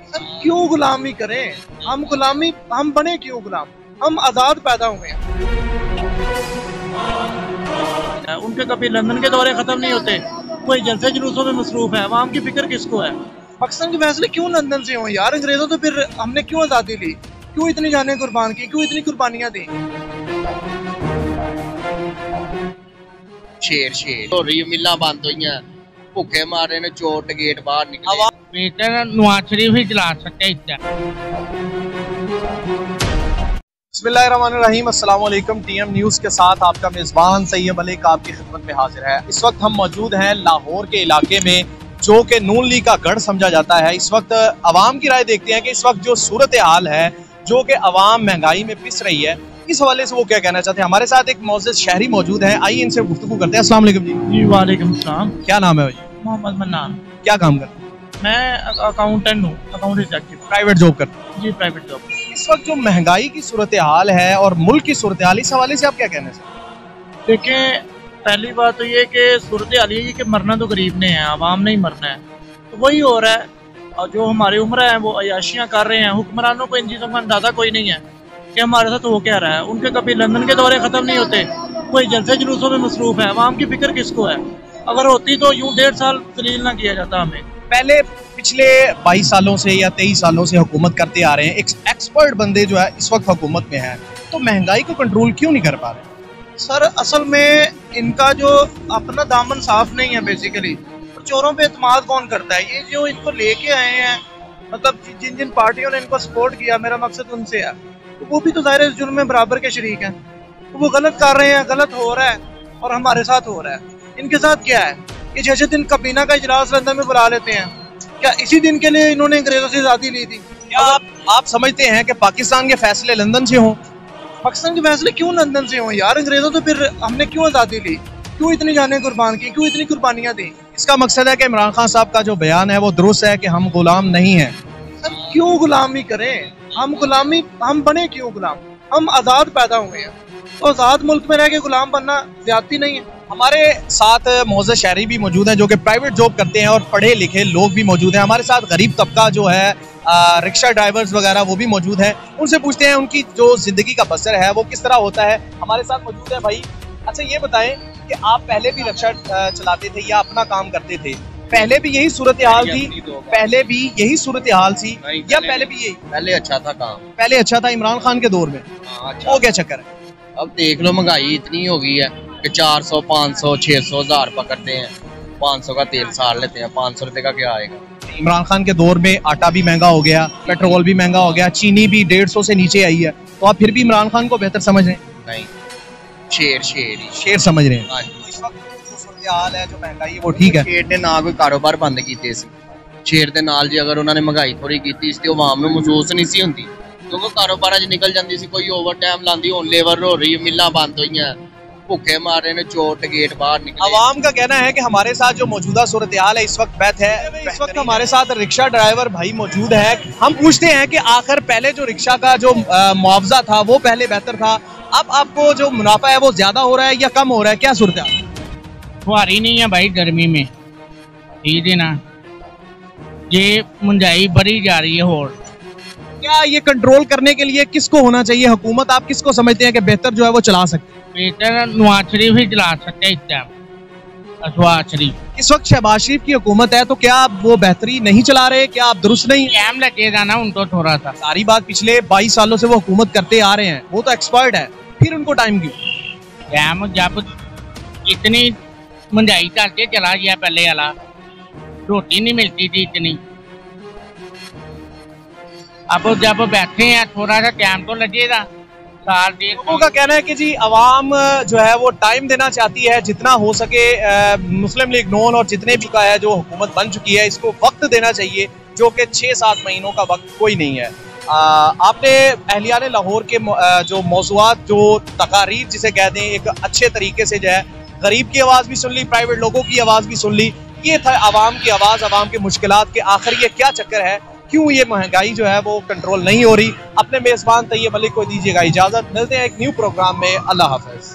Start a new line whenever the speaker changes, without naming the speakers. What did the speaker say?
Sir क्यों गुलामी करें? हम बने क्यों गुलाम? हम आजाद पैदा हुए हैं।
उनके कभी लंदन के दौरे खत्म नहीं होते, कोई जलसे जुलूसों में मसरूफ है। अवाम की फिक्र किसको है?
पाकिस्तान के फैसले क्यों लंदन से हों यार? अंग्रेजों तो फिर हमने क्यों आज़ादी ली? क्यों इतनी जानें कुर्बान की? क्यों इतनी कुर्बानियां दी?
शेर हो रही मिला बंद हुई, भुखे मारे ने, चोर गेट बाहर निकले।
नवाज शरीफ ही चला सकते हैं।
बिस्मिल्लाहिर्रहमानिर्रहीम, अस्सलाम वालेकुम। टीएम न्यूज़ के साथ आपका मेज़बान सैयद मलिक आपकी खिदमत में हाजिर है। इस वक्त हम मौजूद हैं लाहौर के इलाके में, जो कि नून लीग का गढ़ समझा जाता है। इस वक्त अवाम की राय देखते हैं कि इस वक्त जो सूरत हाल है, जो कि अवाम महंगाई में पिस रही है, इस हवाले से वो क्या कहना चाहते हैं। हमारे साथ एक मौजूद शहरी मौजूद है, आइए इनसे गुफ्तगू करते हैं। अस्सलाम वालेकुम जी।
वालेकुम सलाम।
क्या नाम है भाई?
मोहम्मद मन्नान।
क्या काम करते हैं?
मैं अकाउंटेंट हूँ, अकाउंट एग्जीक्यूटिव।
प्राइवेट जॉब करते हैं?
जी, प्राइवेट जॉब।
इस वक्त जो महंगाई की सूरत हाल है और मुल्क की सूरत हाल, इस हवाले से आप क्या कहना चाहते हैं?
देखें, पहली बात तो ये कि सूरत हाल ये कि मरना तो गरीब ने है, आवाम ने ही मरना है। तो वही हो रहा है, और जो हमारी उम्र है वो अयाशियाँ कर रहे हैं। हुक्मरानों को इन चीज़ों का अंदाज़ा कोई नहीं है कि हमारे साथ वो क्या रहा है। उनके कभी लंदन के दौरे ख़त्म नहीं होते, कोई जलसे जुलूसों में मसरूफ है। अवाम की फिक्र किसको है? अगर होती तो यूँ 1.5 साल जलील ना किया जाता हमें।
पहले पिछले 22 सालों से या 23 सालों से हुकूमत करते आ रहे हैं, एक्सपर्ट बंदे जो है इस वक्त हुकूमत में है, तो महंगाई को कंट्रोल क्यों नहीं कर पा रहे?
सर असल में इनका जो अपना दामन साफ नहीं है बेसिकली। चोरों पे एतमाद कौन करता है? ये जो इनको लेके आए हैं, मतलब जिन जिन पार्टियों ने इनको सपोर्ट किया, मेरा मकसद उनसे है, तो वो भी तो ज़ाहिर है जुर्म में बराबर के शरीक हैं। तो वो गलत कर रहे हैं, गलत हो रहा है, और हमारे साथ हो रहा है। इनके साथ क्या है? ये 6 दिन कबीना का इजलास लंदन में बुला लेते हैं। क्या इसी दिन के लिए इन्होंने अंग्रेजों से आज़ादी ली थी?
क्या आप समझते हैं कि पाकिस्तान के फैसले लंदन से हों?
पाकिस्तान के फैसले क्यों लंदन से हों यार? अंग्रेजों तो फिर हमने क्यों आज़ादी ली? क्यों इतनी जानें कुर्बान की? क्यों इतनी कुर्बानियां दी?
इसका मकसद है कि इमरान खान साहब का जो बयान है वो दुरुस्त है कि हम गुलाम नहीं हैं।
सर क्यों गुलामी करें? हम बने क्यों गुलाम? हम आज़ाद पैदा हुए हैं, तो आज़ाद मुल्क में रह के गुलाम बनना ज्यादती नहीं है।
हमारे साथ मौजूद शहरी भी मौजूद हैं जो कि प्राइवेट जॉब करते हैं, और पढ़े लिखे लोग भी मौजूद हैं। हमारे साथ गरीब तबका जो है, रिक्शा ड्राइवर्स वगैरह, वो भी मौजूद हैं। उनसे पूछते हैं उनकी जो जिंदगी का बसर है वो किस तरह होता है। हमारे साथ मौजूद है भाई। अच्छा ये बताएं कि आप पहले भी रिक्शा चलाते थे या अपना काम करते थे? पहले भी यही सूरत हाल थी? पहले भी यही सूरत हाल थी या पहले भी यही?
पहले अच्छा था काम,
पहले अच्छा था इमरान खान के दौर में।
अच्छा।
वो क्या चक्कर है?
अब देख लो, महंगाई इतनी हो गई है कि 400, 500, 600, 1000 पकड़ते हैं। 500 का तेल सार लेते हैं, 500 रुपए का क्या आएगा?
इमरान खान के दौर में आटा भी महंगा हो गया, पेट्रोल भी महंगा हो गया, चीनी भी 150 से नीचे आई है। तो आप फिर भी इमरान खान को बेहतर समझ रहे हैं?
नहीं, शेर
समझ रहे हैं।
हाँ,
इस वक्त जो सूरत हाल है, जो महंगाई है, वो ठीक है।
शेर ने ना कोई कारोबार बंद कीते सी। शेर दे नाल जी अगर उन्होंने महंगाई थोड़ी कीती सी, आवाम ਨੂੰ महसूस नहीं सी हुंदी, क्योंकि कारोबार निकल जाती सी, कोई ओवर टाइम लांदी, हुण लेबर हो रही, मिलां बंद हुई, भुखे मारे ने, चोर गेट बाहर निकले।
अवाम का कहना है कि हमारे साथ जो मौजूदा सूरत हाल है इस वक्त बेहतर है। इस वक्त हमारे साथ रिक्शा ड्राइवर भाई मौजूद है। हम पूछते हैं कि आखिर पहले जो रिक्शा का जो मुआवजा था वो पहले बेहतर था, अब आपको जो मुनाफा है वो ज्यादा हो रहा है या कम हो रहा है? क्या सूरत हाल?
फुहारी नहीं है भाई गर्मी में, ठीक है ना। ये महंगाई बढ़ी जा रही है। और
क्या ये कंट्रोल करने के लिए किसको होना चाहिए? हुकूमत आप किसको समझते हैं कि बेहतर जो है वो चला सकते हैं?
बेहतर नवाज शरीफ ही चला सकते हैं इस टाइम। नवाज शरीफ
इस वक्त शहबाज शरीफ की हुकूमत है, तो क्या आप वो बेहतरी नहीं चला रहे? क्या आप दुरुस्त नहीं?
टाइम लगेगा ना उनको थोड़ा सा।
सारी बात पिछले 22 सालों से वो हुकूमत करते आ रहे हैं, वो तो एक्सपर्ट है, फिर उनको टाइम क्यों?
टाइम जब इतनी महंगाई करके चला गया, पहले वाला रोटी नहीं मिलती थी इतनी। अब जब बैठे हैं थोड़ा सा टाइम तो लगेगा, साल डेढ़।
लोगों का कहना है कि जी अवाम जो है वो टाइम देना चाहती है, जितना हो सके। मुस्लिम लीग नून और जितने भी का है जो हुकूमत बन चुकी है, इसको वक्त देना चाहिए, जो कि 6-7 महीनों का वक्त कोई नहीं है। आपने अहलियान लाहौर के जो मौज़ूआत, जो तकारीर जिसे कह दें, एक अच्छे तरीके से जो है गरीब की आवाज़ भी सुन ली, प्राइवेट लोगों की आवाज़ भी सुन ली। ये था आवाम की आवाज़, आवाम के मुश्किलात के आखिर ये क्या चक्कर है, क्यों ये महंगाई जो है वो कंट्रोल नहीं हो रही। अपने मेज़बान तैयब मलिक को दीजिएगा इजाज़त, मिलते हैं एक न्यू प्रोग्राम में। अल्लाह हाफ़िज़।